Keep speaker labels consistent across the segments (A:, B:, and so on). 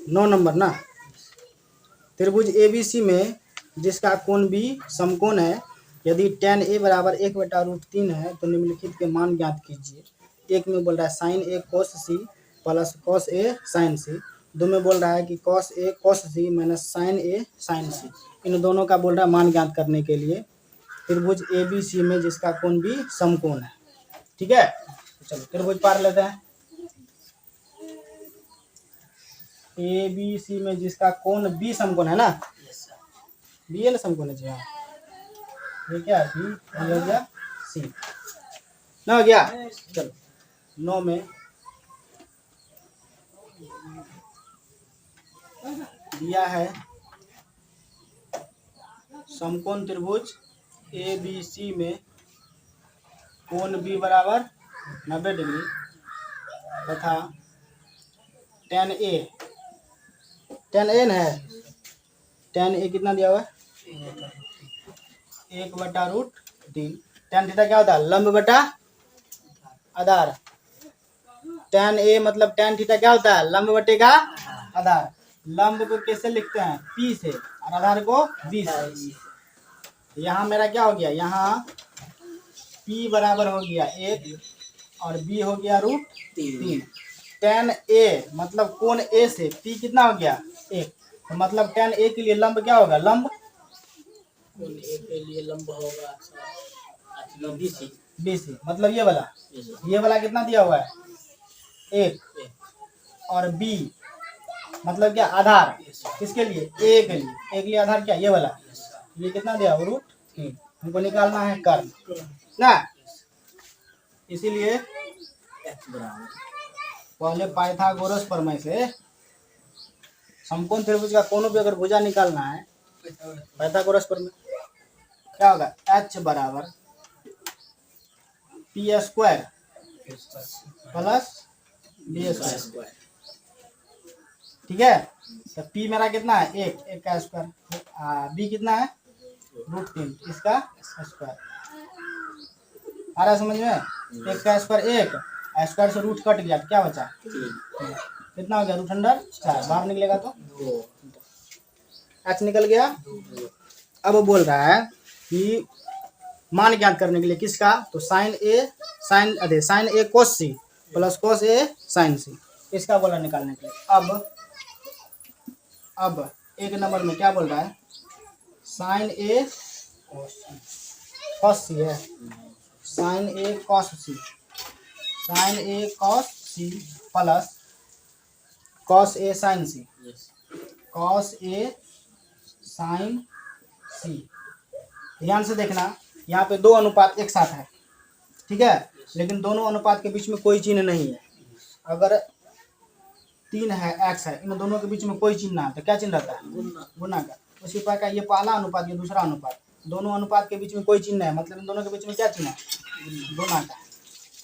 A: 9 number ना। त्रिभुज ABC में जिसका कोण B समकोण है, यदि tan A बराबर 1/√3 है तो निम्नलिखित के मान ज्ञात कीजिए। एक में बोल रहा है sin A cos C plus cos A sin C। दो में बोल रहा है कि cos A cos C minus sin A sin C। इन दोनों का बोल रहा है मान ज्ञात करने के लिए त्रिभुज ABC में जिसका कोण B समकोण है। ठीक है, चलो त्रिभुज पार लेते हैं। ABC में जिसका कोण B समकोण है ना, बी है ना समकोण है जी। हाँ, ये क्या है, बी हो गया सी ना, हो गया। चलो 9 में दिया है समकोण त्रिभुज ABC में कोण B बराबर 90 डिग्री तथा tan A है, tan A कितना दिया हुआ है 1/√3। tan थीटा क्या होता है, लंब बटा आधार। tan A मतलब tan थीटा क्या होता है, लंब बटे का आधार। लंब को कैसे लिखते हैं, P से, और आधार को B से। यहाँ मेरा क्या हो गया, यहाँ P बराबर हो गया 1 और B हो गया √3। tan A मतलब कोण A से P कितना हो गया 1, तो मतलब tan A के लिए लंब क्या होगा, लंब
B: कोण A के लिए लंब होगा
A: BC मतलब ये वाला कितना दिया हुआ है 1, और B मतलब क्या आधार, किसके लिए, A के लिए आधार क्या, ये वाला, ये कितना दिया √3। हमको निकालना है कर्ण ना, इसीलिए पहले पाइथागोरस प्रमेय से समकोण त्रिभुज का कोनों पे अगर भुजा निकालना है, पाइथागोरस प्रमेय क्या होगा, H बराबर P² प्लस B²। ठीक है, तो P मेरा कितना है 1 का स्क्वायर, B कितना है √3 इसका स्क्वायर। आ रहा है समझ में, 1 का स्क्वायर 1, स्क्वायर से रूट कट गया तो क्या बचा, कितना हो गया √4, बाहर निकलेगा तो H निकल गया। अब वो बोल रहा है कि मान ज्ञात करने के लिए किसका, तो sin A cos C plus cos A sin C, इसका बोला निकालने के लिए। अब 1 नंबर में क्या बोल रहा है, sin A cos C है, sin A cos C plus cos A sin C, cos A sin C। ध्यान से देखना, यहाँ पे दो अनुपात एक साथ है, ठीक है, लेकिन दोनों अनुपात के बीच में कोई चिन्ह नहीं है। अगर 3 है x है, इन दोनों के बीच में कोई चिन्ह ना है तो क्या चिन्ह रहता है, गुना का। उसी प्रकार का ये पहला अनुपात, ये दूसरा अनुपात, दोनों अनुपात के बीच में कोई चिन्ह है, मतलब इन दोनों के बीच में क्या चिन्ह है, गुना का।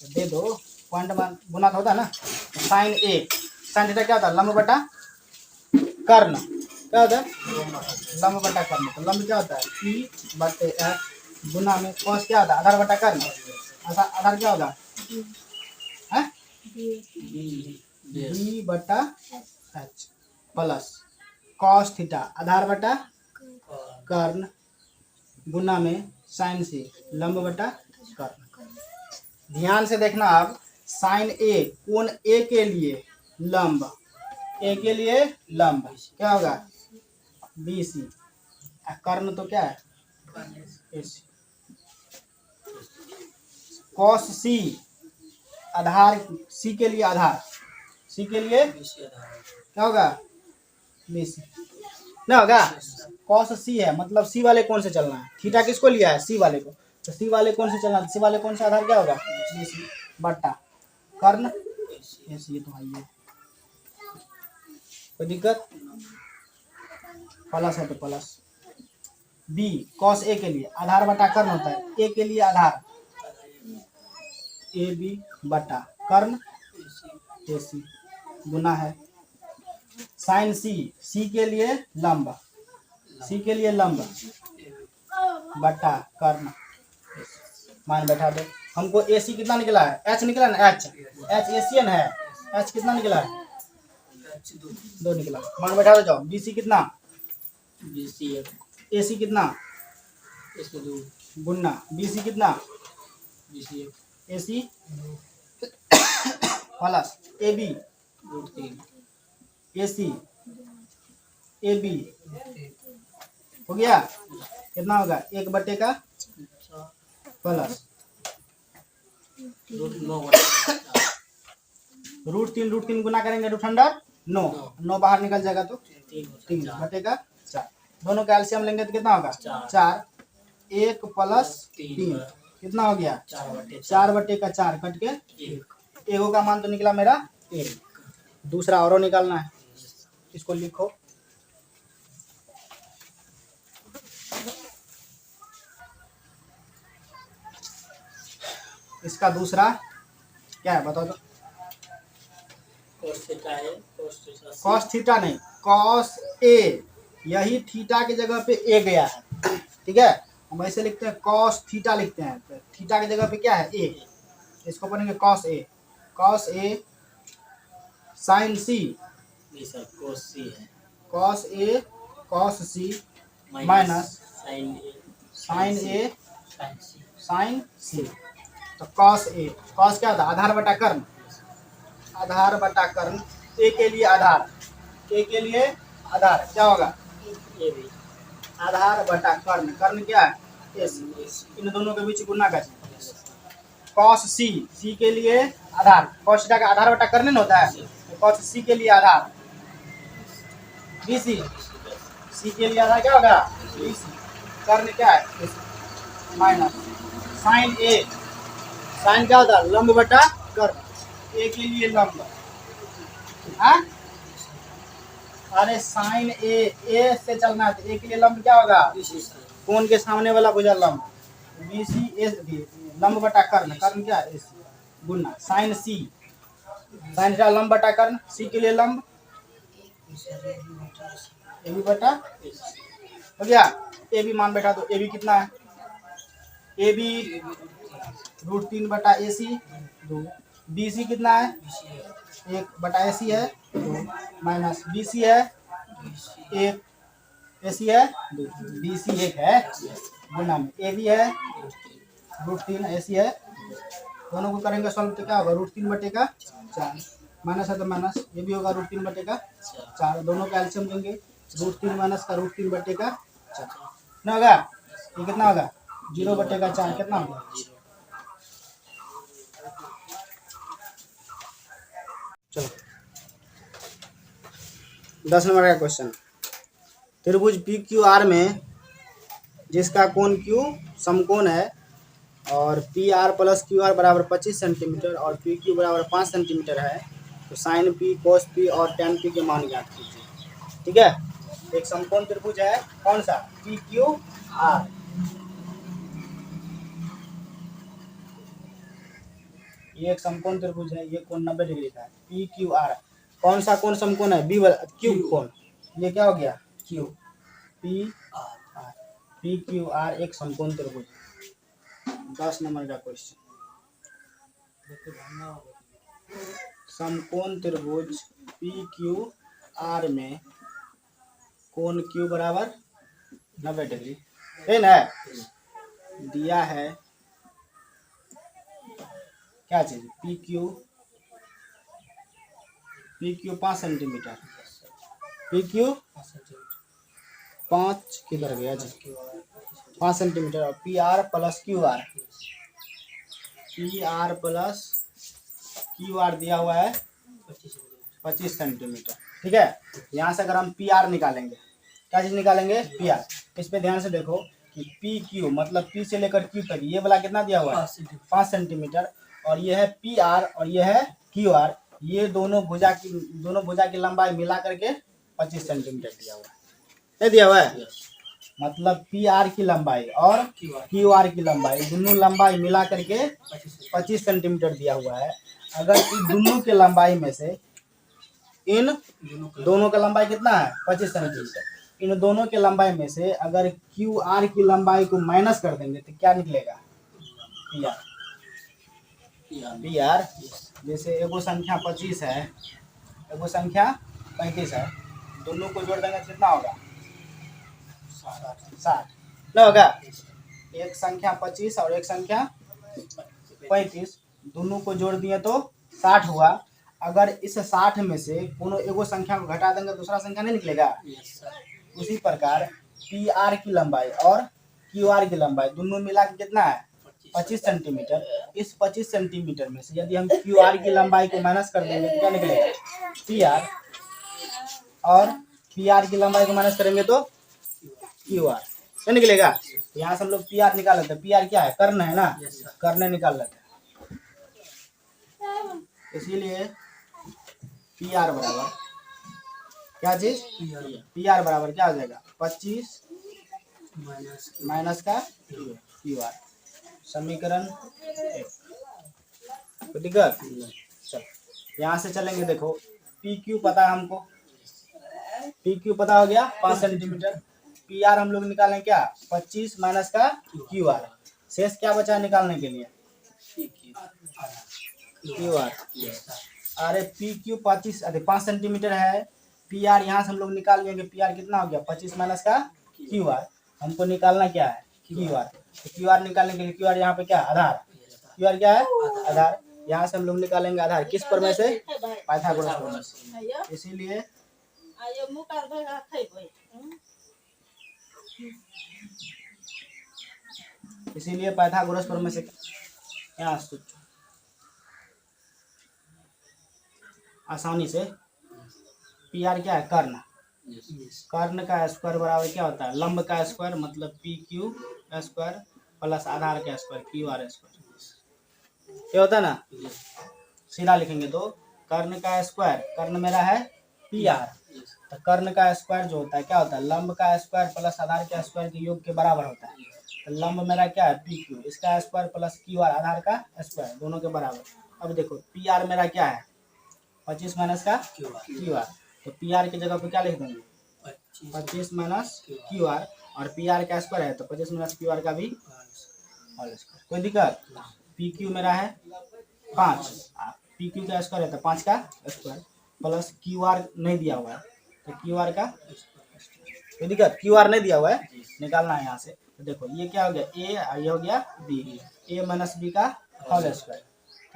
A: तो दे दो पॉइंट में गुना होता है ना, तो साइन थीटा क्या होता है, लंब बटा कर्ण, क्या होता है लंब बटा कर्ण। तो लंब क्या होता है P/F गुना में कॉस क्या होता है, आधार बटा कर्ण, आधार क्या होगा D/H प्लस कॉस थीटा आधार बटा कर्ण गुना में साइन C लंब बटा कर्ण। ध्यान से देखना, आप साइन A कोण A के लिए लंब, A के लिए लंब क्या होगा BC, कर्ण तो क्या है AC। कॉस C आधार, C के लिए आधार, C के लिए क्या होगा BC ना होगा। कॉस C है मतलब C वाले कौन से चलना है, थीटा किसको लिया है C वाले को, तो C वाले कौन से चलना है, C वाले कौन सा आधार क्या होगा BC बट्टा कर्ण AC। ये तो है, कोई दिक्कत, प्लस है तो प्लस। B कॉस A के लिए आधार बटा कर्ण होता है, A के लिए आधार AB बटा कर्ण AC गुना है साइन C के लिए लंब, C के लिए लंब बटा कर्ण, मान बैठा दो। हमको AC कितना निकला है, H निकला ना, H एशियन है, H कितना निकला है
B: अच्छी 2
A: 2 निकला। मान बैठा दो जाओ। BC कितना?
B: BC 1
A: AC कितना?
B: इसके 2
A: गुन्ना। BC कितना?
B: BC 1
A: AC plus AB
B: √3
A: AC AB हो गया। कितना होगा? 1/का
B: 4
A: प्लस √3 गुना करेंगे √9 9 बाहर निकल जाएगा तो 3/4। दोनों का एलसीएम लेंगे तो कितना होगा? 4 1 प्लस 3 कितना हो गया? 4/4 कट के 1 का मान तो निकला मेरा 1। दूसरा और निकालना है, इसको लिखो। इसका दूसरा क्या है बताओ तो? कॉस थीटा नहीं, कॉस ए। यही थीटा की जगह पे ए गया है, ठीक है। हम ऐसे लिखते हैं, कॉस थीटा लिखते हैं। तो थीटा की जगह पे क्या है? ए। इसको पढ़ेंगे cos A. Cos A sign C.
B: Sir cos C है।
A: Cos A cos C minus sign A sign सी। तो कॉस ए, कॉस क्या होता है? आधार बटा कर्ण। आधार बटा कर्ण। ए के लिए आधार, ए के लिए आधार क्या होगा?
B: AB
A: आधार बटा कर्ण। कर्ण क्या है? एस। इन दोनों के बीच गुना कर। कॉस सी, सी के लिए आधार। कॉस थीटा का आधार बटा कर्ण होता है, तो कॉस सी के लिए आधार BC। सी के लिए आधार क्या होगा? BC। कर्ण क्या है? माइनस साइन ए। साइन क्या होता है? लंब बटा कर्ण। ए के लिए लंब। हाँ, अरे साइन ए से चलना है तो ए के लिए लंब क्या होगा? कोण के सामने वाला भुजा लंब। BC एस लंब बटा कर्ण। कर्ण क्या है? गुना साइन सी। साइन का लंब बटा कर्ण। सी के लिए लंब ए बी बटा हो गया। ए बी मान बैठा तो ए बी कितना है? A B √3/AC 2। BC कितना है? 1/AC है 2 माइनस BC है 1 AC है 2। BC 1 है गुना में AB है √3 AC है। दोनों को करेंगे सॉल्व तो क्या होगा? √3/4 माइनस है तो माइनस, ये भी होगा √3/4। दोनों का एलसीएम लेंगे। √3 माइनस का √3/4 कितना होगा? ये कितना होगा? 0/4 कितना होगा? चलो 10 नंबर का क्वेश्चन। त्रिभुज PQR में जिसका कोण Q समकोण है और PR + QR बराबर 25 सेंटीमीटर और PQ बराबर 5 सेंटीमीटर है, तो साइन P, cos P और tan P के मान ज्ञात कीजिए। ठीक है, एक समकोण त्रिभुज है, कौन सा? PQR। ये एक समकोण त्रिभुज है, ये कोण 90 डिग्री का है। PQR कौन सा कोण समकोण है? Q कोण। ये क्या हो गया? Q। PQR एक समकोण त्रिभुज। 10 नंबर का क्वेश्चन। समकोण त्रिभुज PQR में कोण Q बराबर 90 डिग्री है ना? दिया है क्या चीज? PQ 5 centimetre. PQ 5 किधर गया जी? 5 सेंटीमीटर और PR + QR। PR + QR दिया हुआ है 25 सेंटीमीटर। ठीक है, यहाँ से अगर हम PR निकालेंगे, क्या चीज निकालेंगे? PR। इस पे ध्यान से देखो कि PQ मतलब P से लेकर Q तक ये वाला कितना दिया हुआ है? 5 सेंटीमीटर। और ये है PR और ये है QR। ये दोनों भुजा की लंबाई मिला करके 25 सेंटीमीटर दिया हुआ है। नहीं दिया हुआ है? मतलब PR की लंबाई और QR की लंबाई, दोनों लंबाई मिला करके 25 सेंटीमीटर दिया हुआ है। अगर इन दोनों के लंबाई में से इन दोनों का लंबाई कितना है? 25 सेंटीमीटर। इन दोनों के लंबाई में से अगर QR की लंबाई को माइनस कर देंगे तो क्या निकलेगा? PR। जैसे एगो संख्या 25 है, एगो संख्या 35 है, दोनों को जोड़ देंगे तो कितना होगा? 60 ना होगा? एक संख्या 25 और एक संख्या 35, दोनों को जोड़ दिए तो 60 हुआ। अगर इस 60 में से कोनो एगो संख्या को घटा देंगे दूसरा संख्या नहीं निकलेगा। उसी प्रकार पी आर की लंबाई और क्यू आर की लंबाई दोनों मिला के कितना है? 25 सेंटीमीटर। इस 25 सेंटीमीटर में से यदि हम क्यू आर की लंबाई को माइनस कर देंगे तो क्या निकलेगा? पी आर, और पी आर की लंबाई को माइनस करेंगे तो क्यू आर, क्या निकलेगा? यहाँ से हम लोग पी आर निकाल लेते हैं। पी आर क्या है? कर्ण है ना, कर्ण निकाल लेते हैं। इसीलिए पी आर बराबर क्या चीज? पी आर बराबर क्या हो जाएगा? 25 माइनस का क्यू आर। समीकरण 1। तो दिक्कत चल, यहाँ से चलेंगे। देखो पी क्यू पता है हमको, पी क्यू पता हो गया 5 सेंटीमीटर। पी आर हम लोग निकालें क्या? 25 माइनस का क्यू आर। शेष क्या बचा निकालने के लिए? Q R. अरे पी क्यू 5 सेंटीमीटर है, पी आर यहाँ से हम लोग निकाल लेंगे। पी आर कितना हो गया? 25 माइनस का क्यू आर। हमको निकालना क्या है? Q R. तो क्यू आर निकालने के लिए क्यू आर यहाँ पे क्या? आधार। क्यू आर क्या है? आधार। यहाँ से हम लोग निकालेंगे आधार किस प्रमेय से? पाइथागोरस प्रमेय से। इसीलिए पाइथागोरस प्रमेय से यहाँ आसानी से पी आर क्या है? कर्ण। कर्ण का स्क्वायर बराबर क्या होता है? लंब का स्क्वायर, मतलब पी क्यू स्क्वायर प्लस आधार का स्क्वायर क्यू आर स्क्वायर। क्या होता है ना? सीधा लिखेंगे तो कर्ण का स्क्वायर, कर्ण मेरा है पी आर, तो कर्ण का स्क्वायर जो होता है क्या होता है? लंब का स्क्वायर प्लस आधार के स्क्वायर के योग के बराबर होता है। तो लंब मेरा क्या है? पी क्यू, इसका स्क्वायर प्लस क्यू आर आधार का स्क्वायर, दोनों के बराबर। अब देखो पी आर मेरा क्या है? 25 माइनस का क्यू आर। तो पी आर की जगह पे क्या लिख देंगे? 25 माइनस क्यू आर, और पी आर का स्क्वायर है तो 25 माइनस क्यू आर का भी होल स्क्वायर। कोई दिक्कत? पी क्यू मेरा है 5, पी क्यू का स्क्वायर है तो 5 का स्क्वायर प्लस क्यू आर नहीं दिया हुआ है तो क्यू आर का। कोई दिक्कत? क्यू आर नहीं दिया हुआ है, निकालना है यहाँ से। तो देखो ये क्या हो गया? ए, और ये हो गया बी। ए माइनस बी का होल स्क्वायर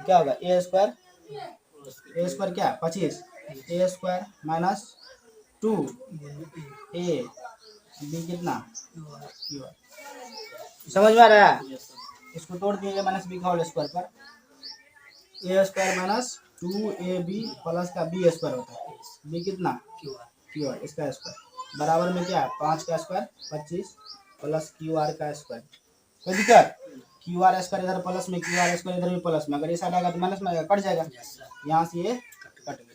A: तो क्या होगा? ए स्क्वायर क्या? 25 ए स्क्वायर माइनस 2 ए बी कितना? Q R. समझ में आ रहा है? इसको तोड़ दिए माइनस बी का होल स्क्वायर पर, ए स्क्वायर माइनस 2ab प्लस का बी स्क्वायर होता है। बी कितना? क्यू आर, इसका स्क्वायर बराबर में क्या है? 5 का स्क्वायर 25 प्लस क्यू आर का स्क्वायर। कोई दिक्कत? क्यू आर स्क्वायर इधर प्लस में, क्यू आर स्क्वायर इधर भी प्लस में, अगर ये साइड आएगा तो माइनस में आएगा, कट जाएगा। यहाँ से ये कट गया,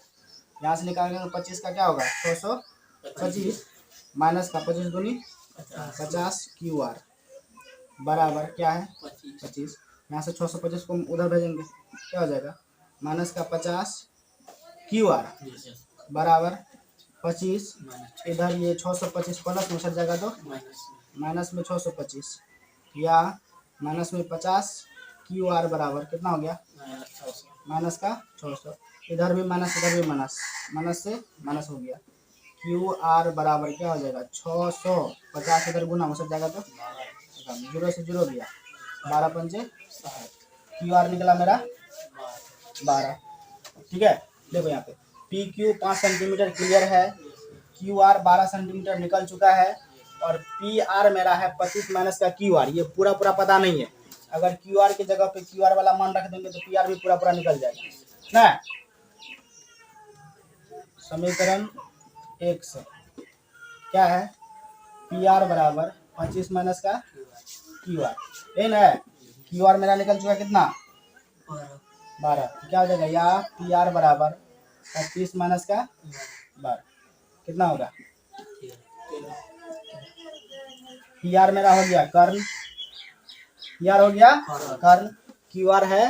A: यहाँ से निकालेंगे तो 25 का क्या होगा? 625 माइनस का 25 दूनी 50 क्यू आर बराबर क्या है? 25। यहाँ से 625 को उधर भेजेंगे, क्या हो जाएगा? माइनस का 50 क्यू आर बराबर 25, इधर ये 625 प्लस में सट जाएगा तो माइनस में 625, या माइनस में 50 क्यू आर बराबर कितना हो गया? माइनस का 600। इधर भी माइनस, इधर भी माइनस, माइनस से माइनस हो गया। क्यू आर बराबर क्या हो जाएगा? 650 इधर गुना हो सट जाएगा तो 0 से 0 गया, 12 पंजे 60। क्यू आर निकला मेरा 12। ठीक है, देखो यहाँ पे पी क्यू 5 सेंटीमीटर क्लियर है, क्यू आर 12 सेंटीमीटर निकल चुका है, और पी आर मेरा है 25 माइनस का क्यू आर। ये पूरा पूरा पता नहीं है, अगर क्यू आर की जगह पे क्यू आर वाला मान रख देंगे तो पी आर भी पूरा पूरा निकल जाएगा ना। समीकरण 1 से क्या है? पी आर बराबर 25 माइनस का क्यू आर, ये ना है। क्यू आर मेरा निकल चुका कितना? 12। क्या हो जाएगा? या पी आर बराबर 25 माइनस का 12 कितना होगा? पी आर मेरा हो गया कर्ण, पी आर हो गया कर्ण, क्यू आर है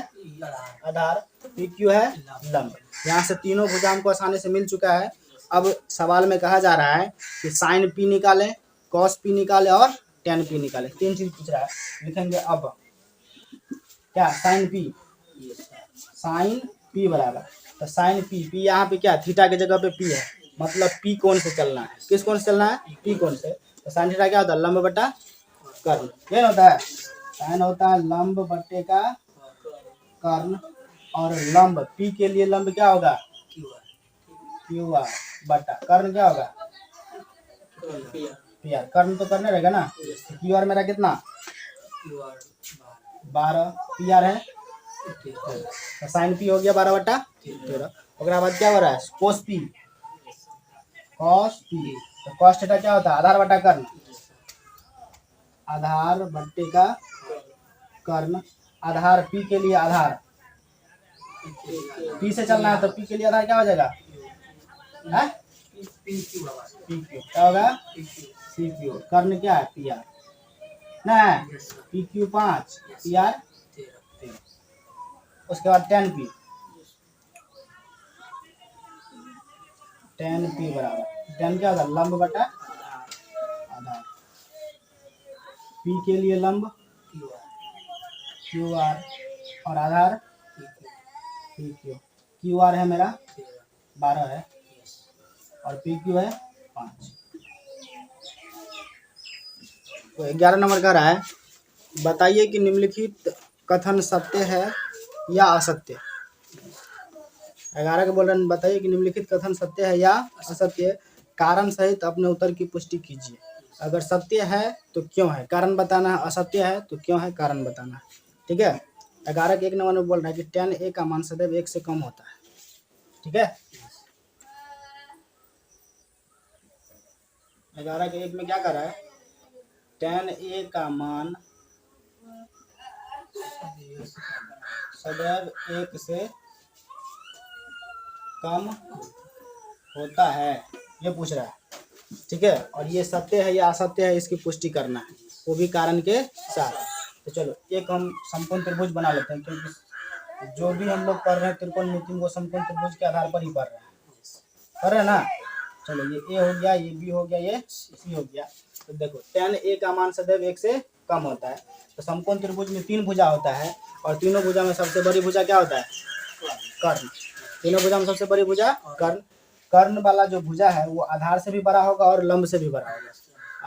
A: आधार, पी क्यू है लंब। यहाँ से तीनों भुजा हमको आसानी से मिल चुका है। अब सवाल में कहा जा रहा है कि साइन पी निकालें, कॉस पी निकालें और टेन पी निकालें। 3 चीज पूछ रहा है, लिखेंगे अब क्या? साइन पी, साइन पी बराबर, तो साइन पी, पी यहाँ पे क्या? थीटा की जगह पे पी है, मतलब पी कोण से चलना है। किस कोण से चलना है? पी कोण से। तो साइन थीटा क्या होता है? लंब बटा कर्ण। क्या होता है? साइन होता है लंब बटे का कर्ण, और लंब पी के लिए लंब क्या होगा? क्यू आर बटा कर्ण क्या होगा? P R. कर्ण तो करने रहेगा ना। क्यू आर मेरा कितना? 12। पी आर है तो साइन पी हो गया 12 बटा 13। उसके बाद क्या हो रहा है? कोस पी। कॉस पी तो कॉस थीटा क्या होता है? आधार बटा कर्ण। आधार बट्टे का कर्ण। आधार पी के लिए आधार, पी से चलना है तो पी के लिए आधार क्या हो जाएगा? पी क्यू क्या होगा? C Q. कर्ण क्या है? पी आर ना। P Q 5, P R 13। उसके बाद टेन पी। टेन पी बराबर टेन क्या होगा? लंब बटा आधार। पी के लिए लंब क्यू आर और आधार पी क्यू। क्यू आर है मेरा 12 है और पी क्यू है 5। तो 11 नंबर कह रहा है बताइए कि निम्नलिखित कथन सत्य है या असत्य। 11 के बोल रहे हैं बताइए कि निम्नलिखित कथन सत्य है या असत्य, कारण सहित अपने उत्तर की पुष्टि कीजिए। अगर सत्य है तो क्यों है, कारण बताना है। असत्य है तो क्यों है, कारण बताना है। ठीक है। 11 के 1 नंबर में बोल रहा है कि tan a का मान सदैव 1 से कम होता है। ठीक है। 11 के 1 में क्या कर रहा है? tan a का मान सदैव 1 से कम होता है, ये पूछ रहा है। ठीक है। और ये सत्य है या असत्य है इसकी पुष्टि करना है, वो भी कारण के साथ। तो चलो एक हम समकोण त्रिभुज बना लेते हैं, क्योंकि जो भी हम लोग पढ़ रहे हैं त्रिकोणमिति वो समकोण त्रिभुज के आधार पर ही पढ़ रहे हैं ना। चलो ये ए हो गया, ये बी हो गया, ये सी हो गया। तो देखो tan a का मान सदैव 1 से कम होता है। तो समकोण त्रिभुज में 3 भुजा होता है और तीनों भुजा में सबसे बड़ी भुजा क्या होता है? कर्ण। तीनों भुजा में सबसे बड़ी भुजा कर्ण। कर्ण वाला जो भुजा है वो आधार से भी बड़ा होगा और लंब से भी बड़ा होगा।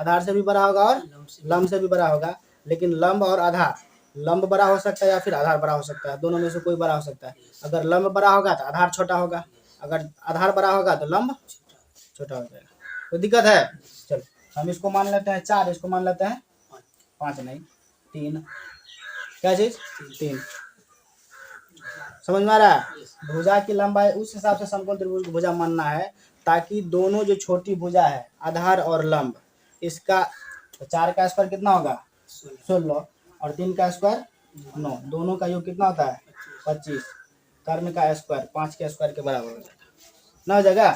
A: आधार से भी बड़ा होगा और लंब से भी बड़ा होगा। लेकिन लंब और आधार, लंब बड़ा हो सकता है या फिर आधार बड़ा हो सकता है, दोनों में से कोई बड़ा हो सकता है। अगर लंब बड़ा होगा तो आधार छोटा होगा, अगर आधार बड़ा होगा तो लंब छोटा हो जाएगा। तो दिक्कत है। चलो हम इसको मान लेते हैं 4, इसको मान लेते हैं 5 नहीं 3। क्या चीज? 3। समझ में आ रहा है? भुजा की लंबाई उस हिसाब से समकोण त्रिभुज भुजा मानना है ताकि दोनों जो छोटी भुजा है आधार और लंब, इसका 4 का स्क्वायर कितना होगा? 16 और 3 का स्क्वायर 9, दोनों का योग कितना होता है? 25। कर्ण का स्क्वायर 5 के स्क्वायर के बराबर हो जाएगा ना, हो जाएगा।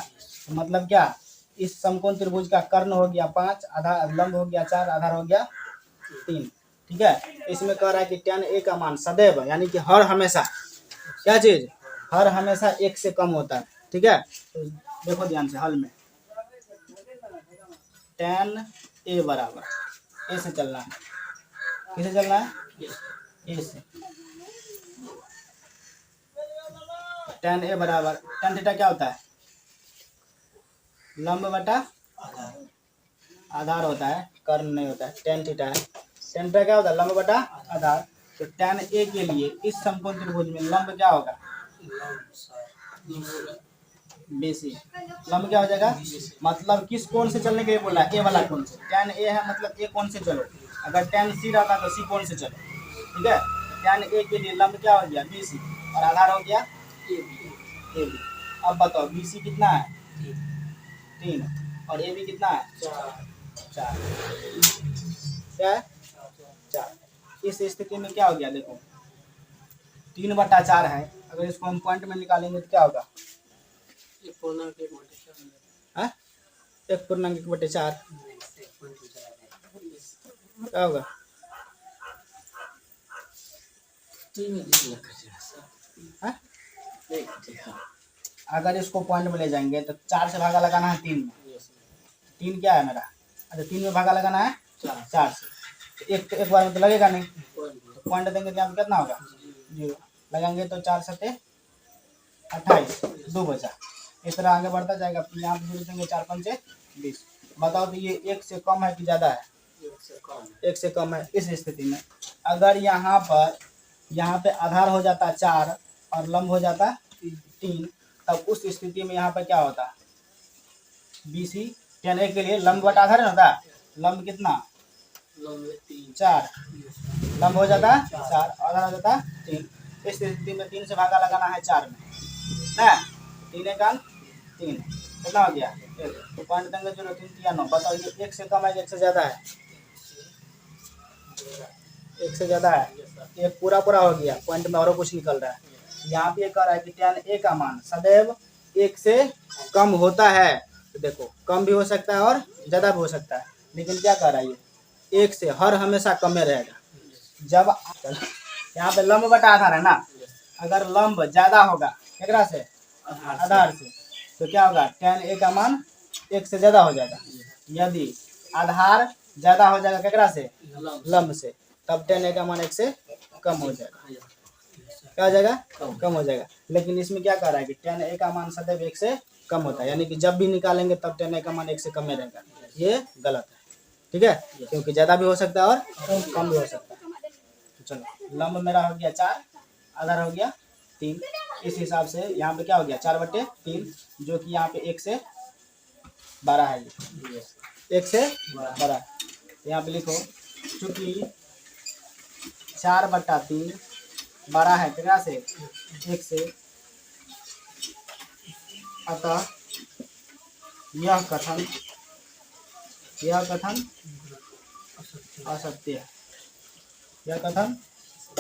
A: तो मतलब क्या? इस समकोण त्रिभुज का कर्ण हो गया 5, आधार लंब हो गया 4, आधार हो गया 3। ठीक है। इसमें कह रहा है कि tan a का मान सदैव यानी कि हर हमेशा क्या चीज? हर हमेशा 1 से कम होता है। ठीक है। तो देखो ध्यान से हल में tan a बराबर a से चलना है। किसे चलना है? a से। tan a बराबर tan थीटा क्या होता है? लंब बटा आधार होता है, कर्ण नहीं होता है। tan थीटा है। tan थीटा क्या होता है? लंब बटा आधार। तो tan a के लिए इस समकोण त्रिभुज में लंब क्या होगा? BC। लंब क्या हो जाएगा? मतलब किस कोण से चलने के लिए बोला है? ए वाला कोण से। tan a है मतलब ए कोण से चलो। अगर tan c रहता तो सी कोण से चलो। ठीक है। tan a के लिए लंब क्या हो गया? BC और आधार हो गया AB। अब बताओ BC कितना है? 3 और AB कितना है? 4। क्या है? 4। इस स्थिति में क्या हो गया? देखो 3/4 है, अगर इसको हम पॉइंट में निकालेंगे तो क्या होगा? 1/4 क्या होगा? अगर इसको पॉइंट में ले जाएंगे तो 4 से भागा लगाना है 3 में। 3 क्या है मेरा? अच्छा 3 में भागा लगाना है 4 से। एक बार में तो लगेगा नहीं, तो पॉइंट देंगे तो यहाँ पे कितना होगा? 0 लगाएंगे तो 4 7 28, 2 बचा। इस तरह आगे बढ़ता जाएगा। यहाँ पे जीरो देंगे 4 पंचे 20। बताओ तो ये 1 से कम है कि ज़्यादा है? 1 से कम है। इस स्थिति में अगर यहाँ पे आधार हो जाता 4 और लंब हो जाता 3, तब उस स्थिति में यहाँ पर क्या होता? BC tan A के लिए लंब बटा आधार ना था, लंब कितना? 4, लंब हो जाता 4, आधार हो जाता 3। इस स्थिति में 3 से भागा लगाना है 4 में ना, 3 एकान 3, कितना हो गया? पॉइंट देंगे 0 3 या 9। बताओ ये 1 से कम है कि 1 से ज़्यादा है? 1 से ज़्यादा है। एक पूरा हो गया, पॉइंट में और कुछ निकल रहा है। यहाँ पे कह रहा है कि tan A का मान सदैव 1 से कम होता है। तो देखो कम भी हो सकता है और ज़्यादा भी हो सकता है, लेकिन क्या कह रहा है ये 1 से हर हमेशा कम में रहेगा। जब यहाँ पे लंब बटा आधार है ना, अगर लंब ज़्यादा होगा केकरा से? आधार से, तो क्या होगा? tan A का मान 1 से ज़्यादा हो जाएगा। यदि आधार ज़्यादा हो जाएगा केकरा से? लंब से, तब tan A का मान 1 से कम हो जाएगा। क्या हो जाएगा? कम हो जाएगा। लेकिन इसमें क्या कह रहा है कि tan A का मान सदैव 1 से कम होता है, यानी कि जब भी निकालेंगे तब tan A का मान 1 से कम में रहेगा। ये गलत है, ठीक है, क्योंकि ज़्यादा भी हो सकता है और कम भी हो सकता है। तो चलो लंब मेरा हो गया 4, आधार हो गया 3। इस हिसाब से यहाँ पे क्या हो गया? 4/3, जो कि यहाँ पे 1 से 12 है। ये 1 से 12। यहाँ पे लिखो चूँकि 4/3 12 है कितना से? 1 से, अतः यह कथन असत्य है। यह कथन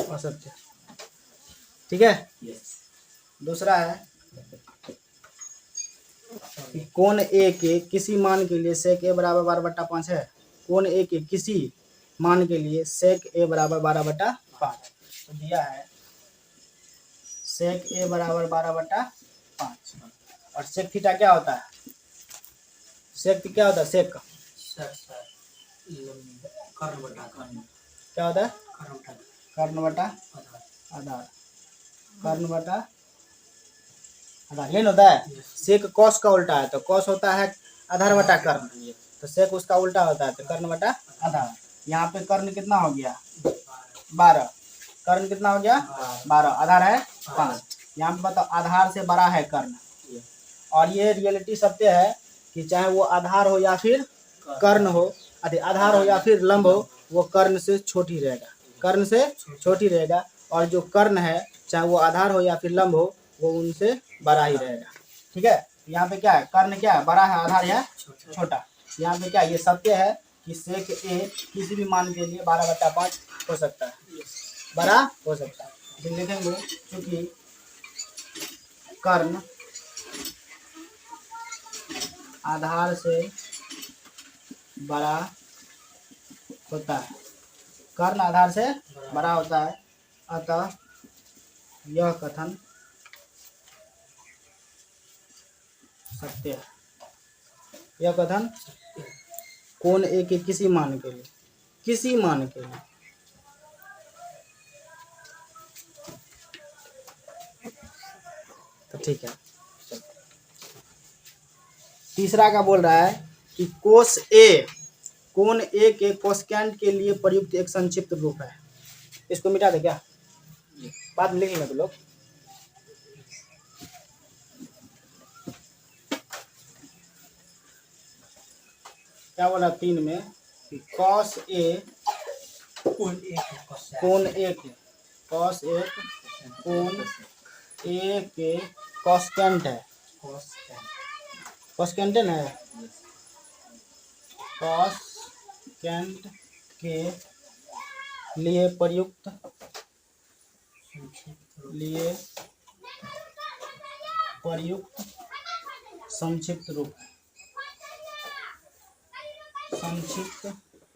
A: असत्य, ठीक है। दूसरा है कि कोण A के किसी मान के लिए sec A बराबर 12/5 है। कोण A के किसी मान के लिए sec A बराबर 12/5 तो दिया है sec A बराबर 12/5। और sec थीटा क्या होता है? sec क्या होता है? sec क्या होता है? कर्ण बटा आधार। कर्ण बटा आधार ये होता है। सेक कॉस का उल्टा है, तो कॉस होता है आधार बटा कर्ण, तो सेक उसका उल्टा होता है, तो कर्ण बटा आधार। यहाँ पे कर्ण कितना हो गया? 12। कर्ण कितना हो गया? 12। आधार है 5। यहाँ पे बताओ आधार से बड़ा है कर्ण, और ये रियलिटी सत्य है कि चाहे वो आधार हो या फिर कर्ण हो, आधार हो या फिर लंब हो, वो कर्ण से छोटी रहेगा। कर्ण से छोटी रहेगा, और जो कर्ण है चाहे वो आधार हो या फिर लंब हो, वो उनसे बड़ा ही रहेगा, ठीक है। यहाँ पे क्या है? कर्ण क्या है? बड़ा है, आधार है छोटा। यहाँ पे क्या ये सत्य है कि sec A किसी भी मान के लिए 12/5 हो सकता है, बड़ा हो सकता है। तो लिखेंगे क्योंकि कर्ण आधार से बड़ा होता है, कर्ण आधार से बड़ा होता है, अतः यह कथन सत्य है। यह कथन कोण A के किसी मान के लिए तो ठीक है। तीसरा का बोल रहा है कि कोस A कोण A के कोसेकेंट के लिए प्रयुक्त एक संक्षिप्त रूप है। इसको मिटा दे क्या? बाद में लिखेंगे तो लोग। क्या बोला 3 में कि cos A कोण A के cos A कोण A के कोसेकेंट है। कोसेकेंट है ना, कोसेकेंट के लिए प्रयुक्त संक्षिप्त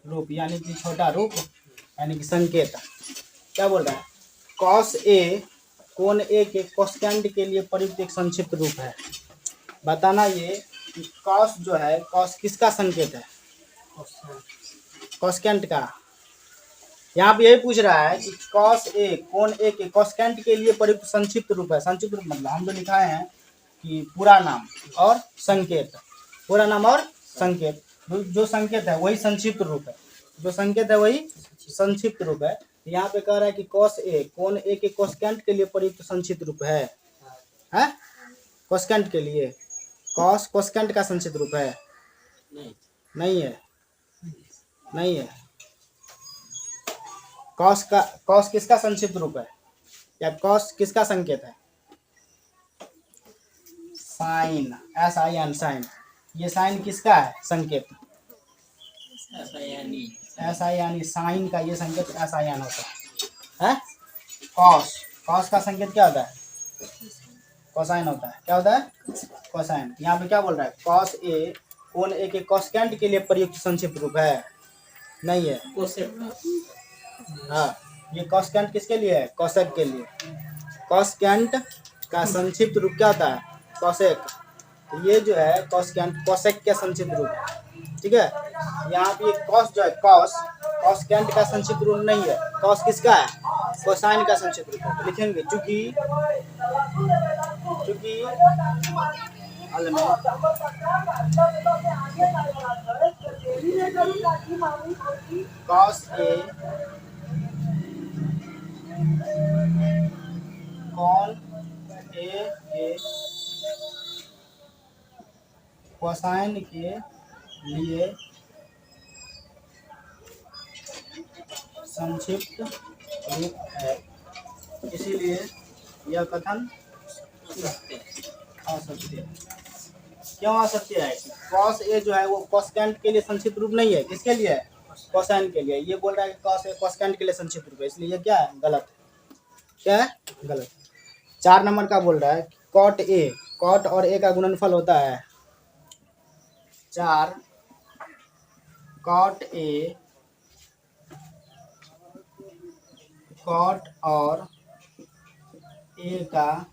A: रूप यानी कि छोटा रूप, यानी कि संकेत। क्या बोल रहा है? cos A कोण A के कोसेकेंट के लिए प्रयुक्त एक संक्षिप्त रूप है। बताना ये कि cos जो है, cos किसका संकेत है? कोसेकेंट का। यहाँ पे यही पूछ रहा है कि cos A कोण A के कोसेकेंट के लिए प्रयुक्त संक्षिप्त रूप है। संक्षिप्त रूप मतलब हम जो लिखाए हैं कि पूरा नाम और संकेत, पूरा नाम और संकेत, जो संकेत है वही संक्षिप्त रूप है, जो संकेत है वही संक्षिप्त रूप है। यहाँ पे कह रहा है कि कॉस ए कौन ए के कोसेकेंट के लिए प्रयुक्त संक्षिप्त रूप है? कोसेकेंट के लिए कॉस कोसेकेंट का संक्षिप्त रूप है?
B: नहीं,
A: नहीं है, नहीं है। कॉस किसका संक्षिप्त रूप है, या कॉस किसका संकेत है? Sine, SIN sine. ये साइन किसका है संकेत?
B: ऐसा यानी
A: SIN साइन का ये संकेत SIN होता है। कॉस का संकेत क्या होता है? कोसाइन होता है। क्या होता है? कोसाइन। यहाँ पे क्या बोल रहा है? कॉस ए कोण ए के कोसेकेंट के लिए प्रयुक्त संक्षिप्त रूप है? नहीं है।
B: कोसेक।
A: हाँ, ये कोसेकेंट किसके लिए है? कोसेक के लिए। कोसेकेंट का संक्षिप्त रूप क्या होता है? कोसेक। तो ये जो है कोसेकेंट कोसेक के संक्षिप्त रूप है, ठीक है। यहाँ पे कॉस जो है कोसेकेंट का संक्षिप्त रूप नहीं है। कॉस किसका है? कोसाइन का संक्षिप्त रूप है। तो लिखेंगे चूंकि कॉस ए कॉन ए के कोसाइन के लिए संक्षिप्त रूप है, इसीलिए यह कथन असत्य है। क्यों असत्य है? कॉस ए जो है वो कोसेकेंट के लिए संक्षिप्त रूप नहीं है। किसके लिए है? कोसाइन के लिए। ये बोल रहा है कि कॉस ए कोसेकेंट के लिए संक्षिप्त रूप है, इसलिए ये क्या है? गलत है। क्या है? गलत। 4 नंबर का बोल रहा है कॉट ए, कॉट और ए का गुणनफल होता है 4 कॉट ए कॉट और ए का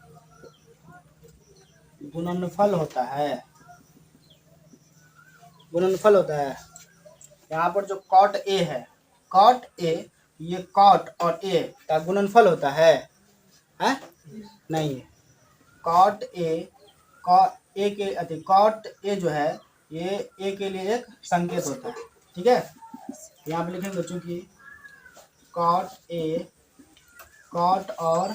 A: गुणनफल होता है, गुणनफल होता है। यहाँ पर जो कॉट ए है, कॉट ए, ये कॉट और ए का गुणनफल होता है? नहीं है। कॉट ए कॉट ए जो है ये ए के लिए एक संकेत होता है, ठीक है। यहाँ पे लिखेंगे चूंकि कॉट ए कॉट और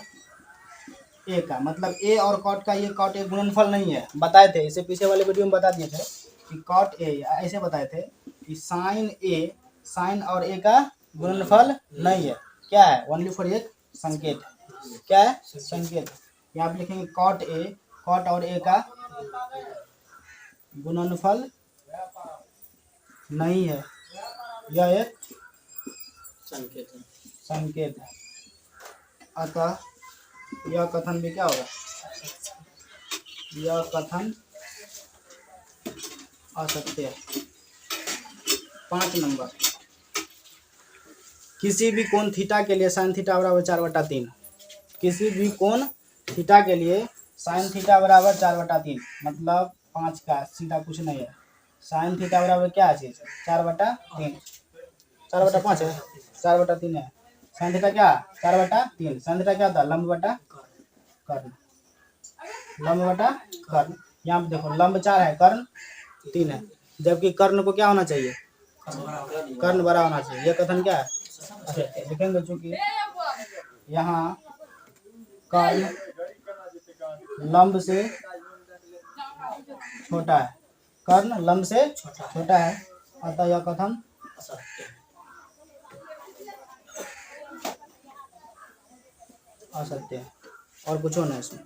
A: ए का मतलब ए और कॉट का ये कॉट ए गुणनफल नहीं है। बताए थे इसे पीछे वाले वीडियो में, बता दिए थे कि कॉट ए ऐसे बताए थे कि साइन और ए का गुणनफल नहीं है। क्या है? ओनली फॉर एक संकेत है। क्या है? संकेत। यहाँ पे लिखेंगे कॉट ए कॉट और ए का गुणनफल नहीं है, यह एक संकेत है। अतः यह कथन भी क्या होगा? यह कथन असत्य है। 5 नंबर, किसी भी कोण थीटा के लिए साइन थीटा बराबर 4/3। किसी भी कोण थीटा के लिए साइन थीटा बराबर 4/3 मतलब 5 का सीधा कुछ नहीं है। साइन थीटा बराबर क्या है? 4/3। 4/5 है, 4/3 है। साइन थीटा क्या? 4/3। साइन थीटा क्या होता है? लंब बटा कर्ण। लंब बटा कर्ण। यहाँ पे देखो लंब 4 है, कर्ण 3 है, जबकि कर्ण को क्या होना चाहिए? कर्ण बड़ा होना चाहिए। यह कथन क्या है? लिखेंगे चूंकि यहाँ कर्ण लंब से छोटा है, कर्ण लंब से छोटा है, अतः यह कथन असत्य है। और कुछ होना है इसमें।